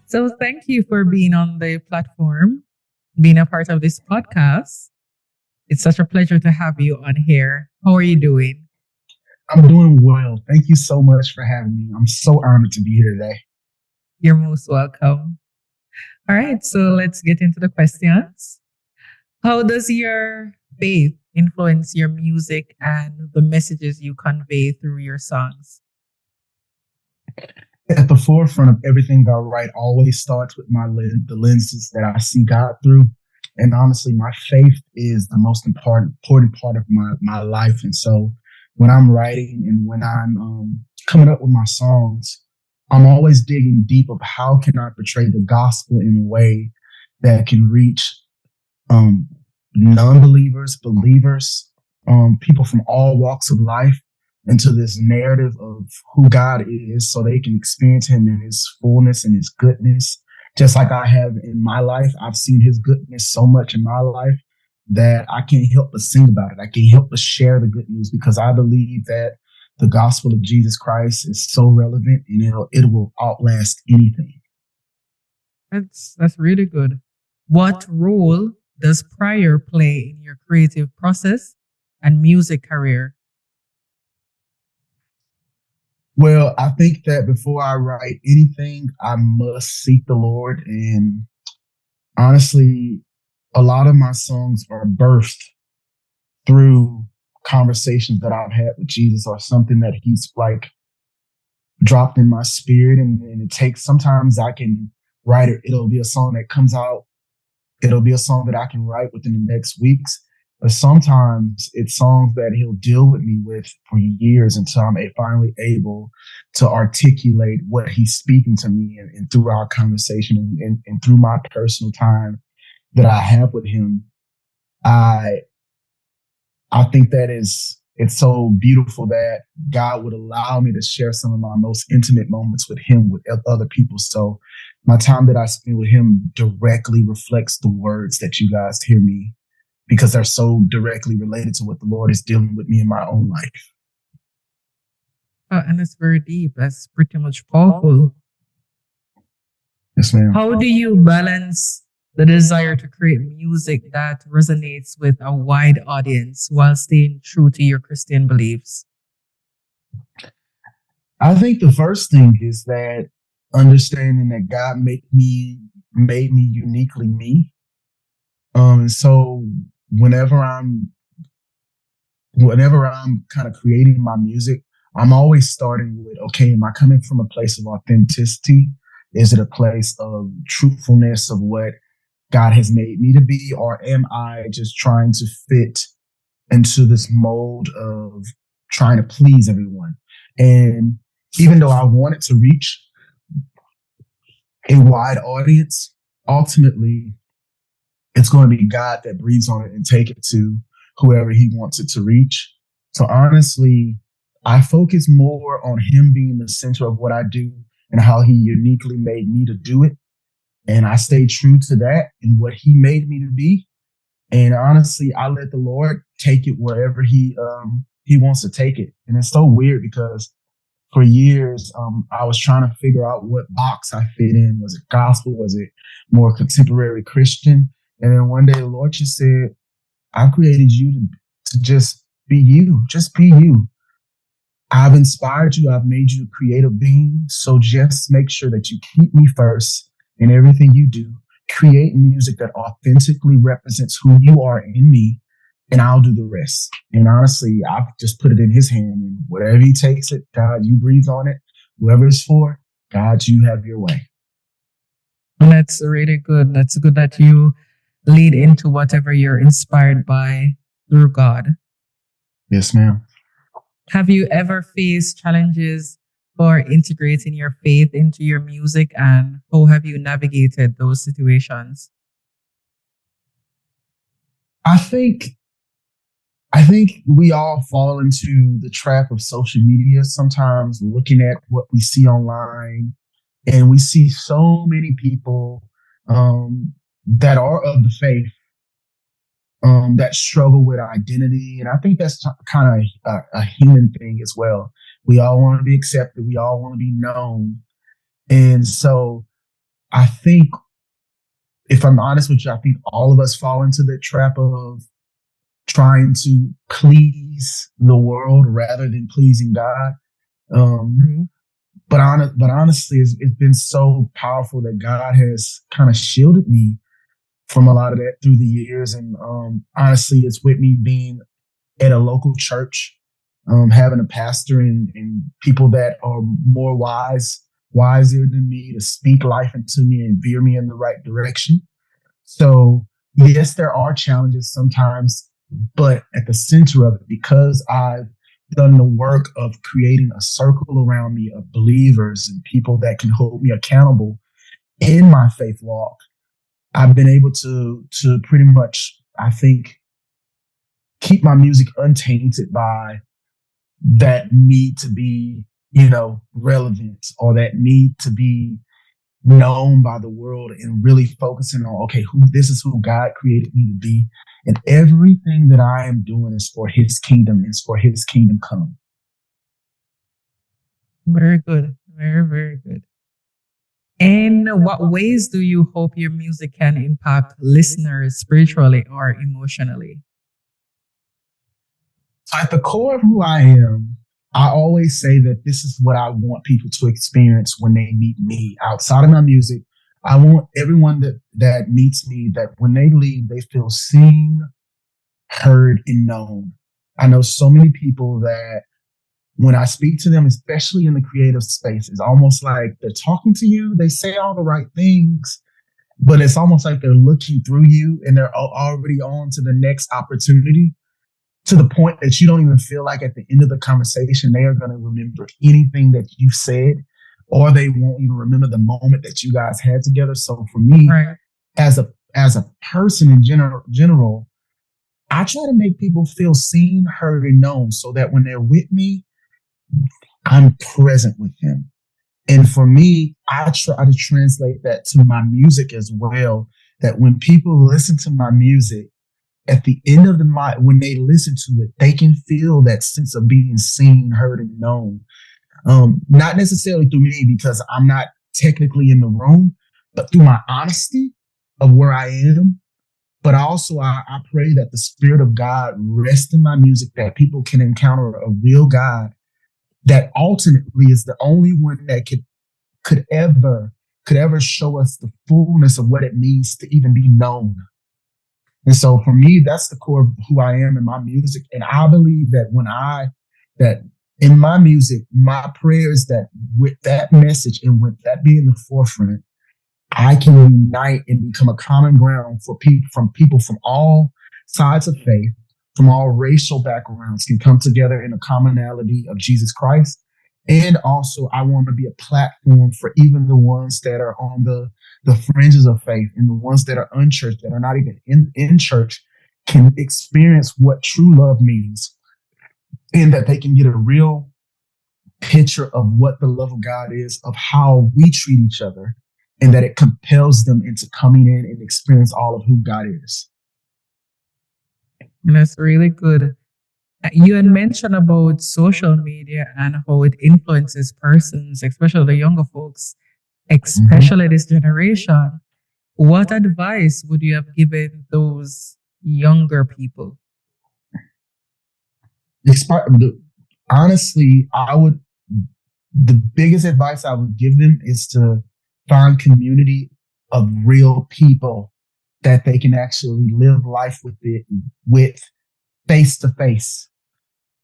So thank you for being on the platform, being a part of this podcast. It's such a pleasure to have you on here. How are you doing? I'm doing well. Thank you so much for having me. I'm so honored to be here today. You're most welcome. All right, so let's get into the questions. How does your faith influence your music and the messages you convey through your songs? At the forefront of everything I write always starts with the lenses that I see God through. And honestly, my faith is the most important part of my life. And so when I'm writing and when I'm coming up with my songs, I'm always digging deep of how can I portray the gospel in a way that can reach um, non-believers, believers, people from all walks of life into this narrative of who God is so they can experience him in his fullness and his goodness. Just like I have in my life, I've seen his goodness so much in my life that I can't help but sing about it. I can't help but share the good news because I believe that the gospel of Jesus Christ is so relevant and it will outlast anything. That's really good. What role does prayer play in your creative process and music career? Well, I think that before I write anything, I must seek the Lord. And honestly, a lot of my songs are birthed through conversations that I've had with Jesus or something that he's like dropped in my spirit. And it takes, sometimes I can write it. It'll be a song that comes out. It'll be a song that I can write within the next weeks. But sometimes it's songs that he'll deal with me with for years until I'm finally able to articulate what he's speaking to me and through our conversation and through my personal time that I have with him. I I think that it's so beautiful that God would allow me to share some of my most intimate moments with him with other people. So my time that I spend with him directly reflects the words that you guys hear me because they're so directly related to what the Lord is dealing with me in my own life. And it's very deep. That's pretty much powerful. Yes, ma'am. How do you balance the desire to create music that resonates with a wide audience while staying true to your Christian beliefs? I think the first thing is that understanding that God made me uniquely me. And so whenever I'm whenever I'm kind of creating my music, I'm always starting with, okay, am I coming from a place of authenticity? Is it a place of truthfulness of what God has made me to be? Or am I just trying to fit into this mold of trying to please everyone? And even though I wanted to reach a wide audience, ultimately it's going to be God that breathes on it and take it to whoever he wants it to reach. So honestly, I focus more on him being the center of what I do and how he uniquely made me to do it. And I stay true to that and what he made me to be. And honestly, I let the Lord take it wherever he wants to take it. And it's so weird because for years, I was trying to figure out what box I fit in. Was it gospel? Was it more contemporary Christian? And then one day the Lord just said, I've created you to just be you. Just be you. I've inspired you. I've made you a creative being. So just make sure that you keep me first in everything you do. Create music that authentically represents who you are in me, and I'll do the rest. And honestly, I've just put it in his hand. And whatever he takes it, God, you breathe on it. Whoever it's for, God, you have your way. And that's really good. That's good that you lead into whatever you're inspired by through God. Yes, ma'am. Have you ever faced challenges for integrating your faith into your music, and how have you navigated those situations? I think I think we all fall into the trap of social media sometimes looking at what we see online and we see so many people that are of the faith that struggle with identity. And I think that's kind of a human thing as well. We all want to be accepted. We all want to be known. And so I think, if I'm honest with you, I think all of us fall into the trap of trying to please the world rather than pleasing God. Um, Mm-hmm. but honestly, it's been so powerful that God has kind of shielded me from a lot of that through the years. And honestly, it's with me being at a local church, having a pastor and people that are more wiser than me to speak life into me and veer me in the right direction. So yes, there are challenges sometimes, but at the center of it, because I've done the work of creating a circle around me of believers and people that can hold me accountable in my faith walk, I've been able to pretty much, I think, keep my music untainted by that need to be, relevant, or that need to be known by the world, and really focusing on, okay, who this is, who God created me to be. And everything that I am doing is for his kingdom, is for his kingdom come. Very good. Very, very good. In what ways do you hope your music can impact listeners spiritually or emotionally? At the core of who I am, I always say that this is what I want people to experience when they meet me outside of my music. I want everyone that meets me, that when they leave, they feel seen, heard, and known. I know so many people that when I speak to them, especially in the creative space, it's almost like they're talking to you. They say all the right things, but it's almost like they're looking through you and they're already on to the next opportunity, to the point that you don't even feel like at the end of the conversation, they are going to remember anything that you said, or they won't even remember the moment that you guys had together. So for me, Right. as a person in general, I try to make people feel seen, heard, and known, so that when they're with me, I'm present with them. And for me, I try to translate that to my music as well. That when people listen to my music, at the end of the night, when they listen to it, they can feel that sense of being seen, heard, and known. Not necessarily through me, because I'm not technically in the room, but through my honesty of where I am. But also, I pray that the Spirit of God rests in my music, that people can encounter a real God that ultimately is the only one that could ever could ever show us the fullness of what it means to even be known. And so for me, that's the core of who I am in my music. And I believe that in my music, my prayer is that with that message and with that being the forefront, I can unite and become a common ground for people from all sides of faith, from all racial backgrounds, can come together in a commonality of Jesus Christ. And also, I want to be a platform for even the ones that are on the fringes of faith, and the ones that are unchurched, that are not even in church, can experience what true love means, and that they can get a real picture of what the love of God is, of how we treat each other, and that it compels them into coming in and experience all of who God is. That's really good. You had mentioned about social media and how it influences persons, especially the younger folks, especially this generation. What advice would you have given those younger people? Honestly, the biggest advice I would give them is to find community of real people that they can actually live life with face to face.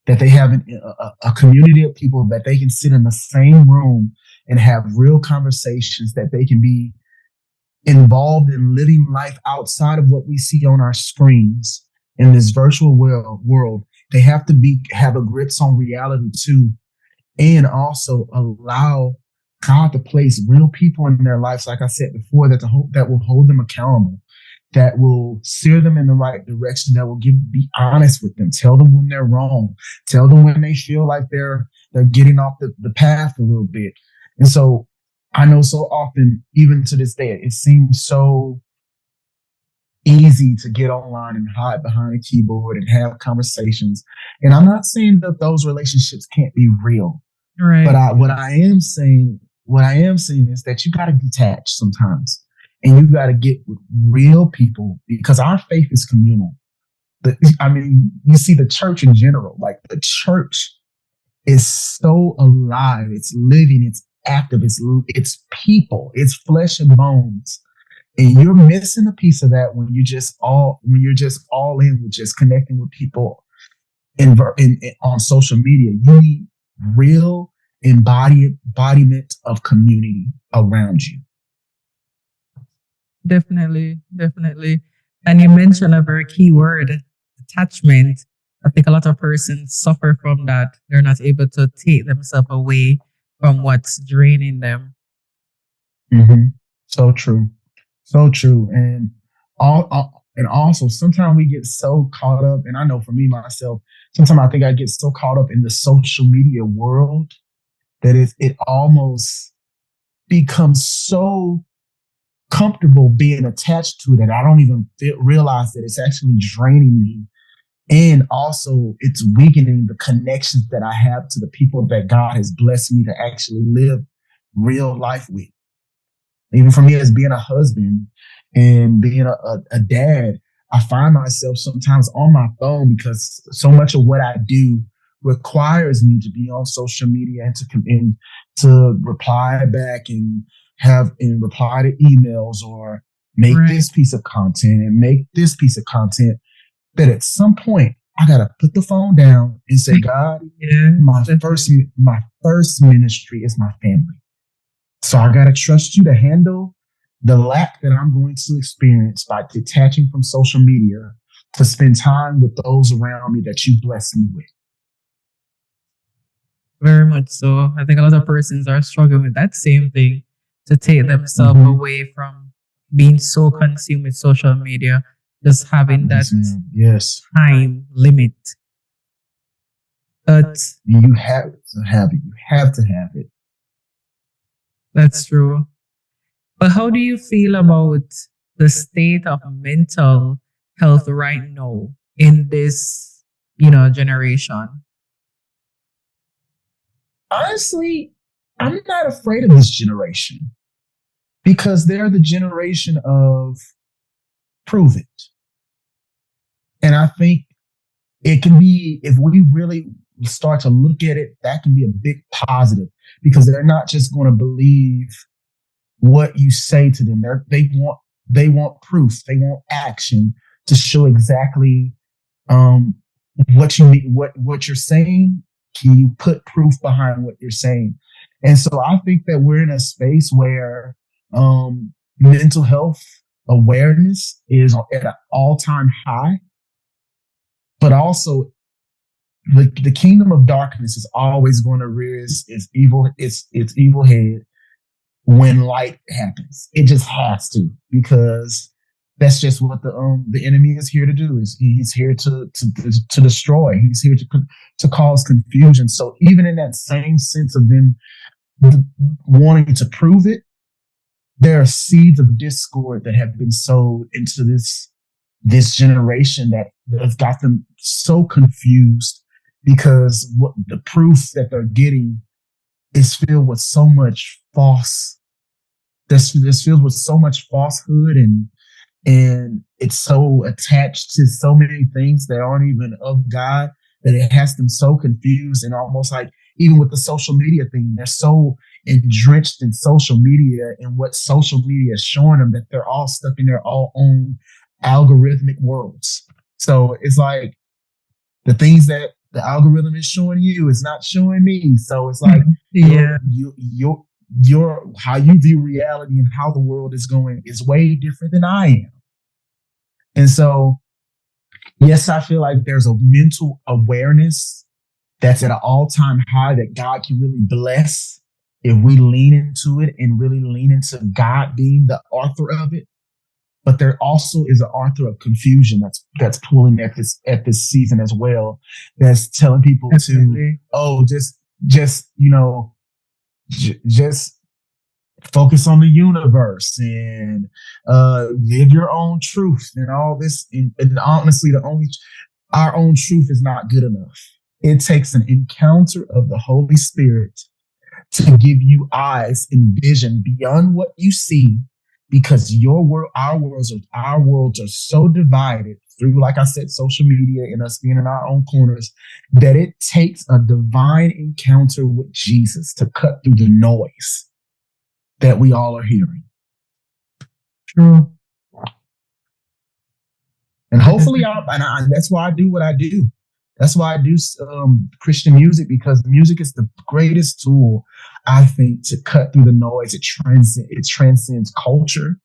That they have a community of people that they can sit in the same room and have real conversations, that they can be involved in living life outside of what we see on our screens in this virtual world. They have to have a grips on reality too, and also allow God to place real people in their lives, like I said before, that will hold them accountable, that will steer them in the right direction, that will be honest with them, tell them when they're wrong, tell them when they feel like they're getting off the path a little bit. And so I know so often, even to this day, it seems so easy to get online and hide behind a keyboard and have conversations. And I'm not saying that those relationships can't be real, Right. but what I am saying what I am saying is that you got to detach sometimes, and you got to get with real people because our faith is communal. I mean, you see the church in general, like the church is so alive. It's living. It's active. It's people. It's flesh and bones. And you're missing a piece of that when you're just all in with just connecting with people on social media. You need real embodiment of community around you. Definitely, definitely. And you mentioned a very key word, attachment. I think a lot of persons suffer from that. They're not able to take themselves away from what's draining them. Mm-hmm. So true. So true. And also sometimes we get so caught up, and I know for me myself, sometimes I think I get so caught up in the social media world that it almost becomes so comfortable being attached to it that I don't even realize that it's actually draining me. And also, it's weakening the connections that I have to the people that God has blessed me to actually live real life with. Even for me as being a husband and being a dad, I find myself sometimes on my phone because so much of what I do requires me to be on social media and to reply back and reply to emails or make Right. this piece of content and make this piece of content, that at some point I gotta put the phone down and say, God, Yeah, my definitely. first ministry is my family. So I gotta trust you to handle the lack that I'm going to experience by detaching from social media to spend time with those around me that you bless me with. Very much so. I think a lot of persons are struggling with that same thing to take themselves Mm-hmm. away from being so consumed with social media, just having that Yes, ma'am. Yes. time limit. But You have to have it. You have to have it. that's true. But how do you feel about the state of mental health right now in this, generation? Honestly, I'm not afraid of this generation because they're the generation of prove it. And I think it can be, if we really start to look at it, that can be a big positive because they're not just going to believe what you say to them. They want proof. They want action to show exactly um, what you mean, what you're saying. Can you put proof behind what you're saying? And so I think that we're in a space where mental health awareness is at an all-time high, but also the kingdom of darkness is always going to rear its evil head when light happens. It just has to, because that's just what the enemy is here to do. Is he's here to destroy. He's here to cause confusion. So even in that same sense of them wanting to prove it, there are seeds of discord that have been sowed into this generation that has got them so confused because what the proof that they're getting is filled with so much false. This filled with so much falsehood, and it's so attached to so many things that aren't even of God that it has them so confused, and almost like even with the social media thing, they're so drenched in social media and what social media is showing them that they're all stuck in their all own algorithmic worlds. So it's like the things that the algorithm is showing you is not showing me. So it's like Yeah, your how you view reality and how the world is going is way different than I am. And so, yes, I feel like there's a mental awareness that's at an all-time high that God can really bless if we lean into it and really lean into God being the author of it. But there also is an author of confusion that's pulling at this season as well. That's telling people to, definitely. oh, just just focus on the universe and live your own truth and all this. And honestly, our own truth is not good enough. It takes an encounter of the Holy Spirit to give you eyes and vision beyond what you see, because our worlds are so divided through, like I said, social media and us being in our own corners, that it takes a divine encounter with Jesus to cut through the noise that we all are hearing. True. And hopefully, that's why I do what I do. That's why I do Christian music, because music is the greatest tool, I think, to cut through the noise. It transcends culture,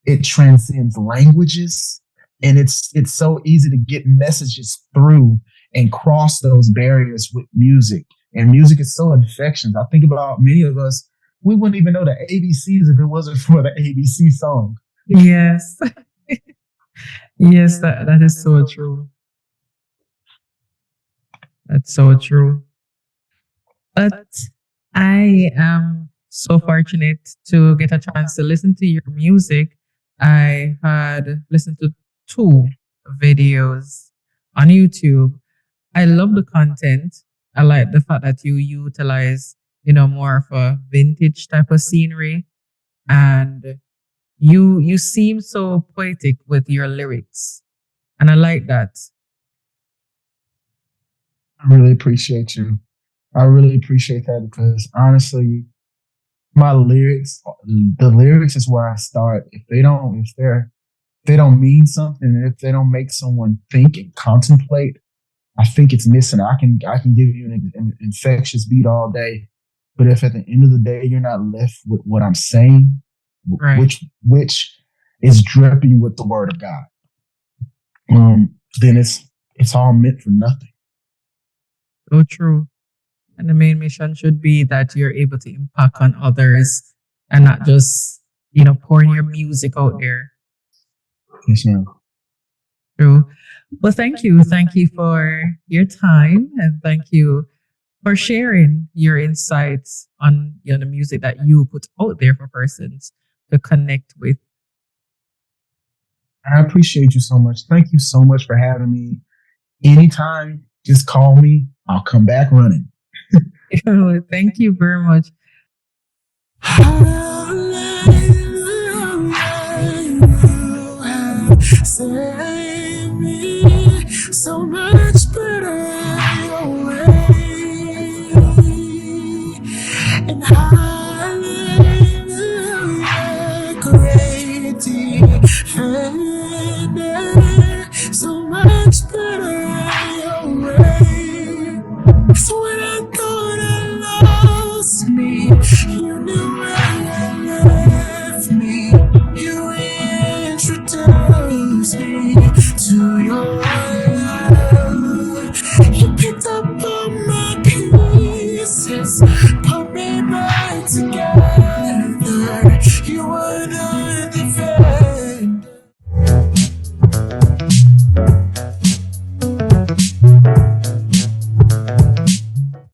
it transcends languages, and it's so easy to get messages through and cross those barriers with music. And music is so infectious. I think about many of us, we wouldn't even know the ABCs if it wasn't for the ABC song. Yes. Yes, that is so true. That's so true. But I am so fortunate to get a chance to listen to your music. I had listened to 2 videos on YouTube. I love the content. I like the fact that you utilize, more of a vintage type of scenery, and you seem so poetic with your lyrics, and I like that. I really appreciate you. I really appreciate that, because honestly, the lyrics is where I start. If they don't mean something, if they don't make someone think and contemplate, I think it's missing. I can give you an infectious beat all day, but if at the end of the day you're not left with what I'm saying, Right. which is dripping with the word of God, then it's all meant for nothing. So true. And the main mission should be that you're able to impact on others and not just, pouring your music out there. Yes, ma'am. True. Well, thank you. Thank you for your time, and thank you for sharing your insights on the music that you put out there for persons to connect with. I appreciate you so much. Thank you so much for having me. Anytime, just call me. I'll come back running. Thank you very much. Save me so much better your way, and hallelujah, great defender, so much better your way. So when I thought I lost me, you knew where you left me. You introduced me to your love. You picked up all my pieces,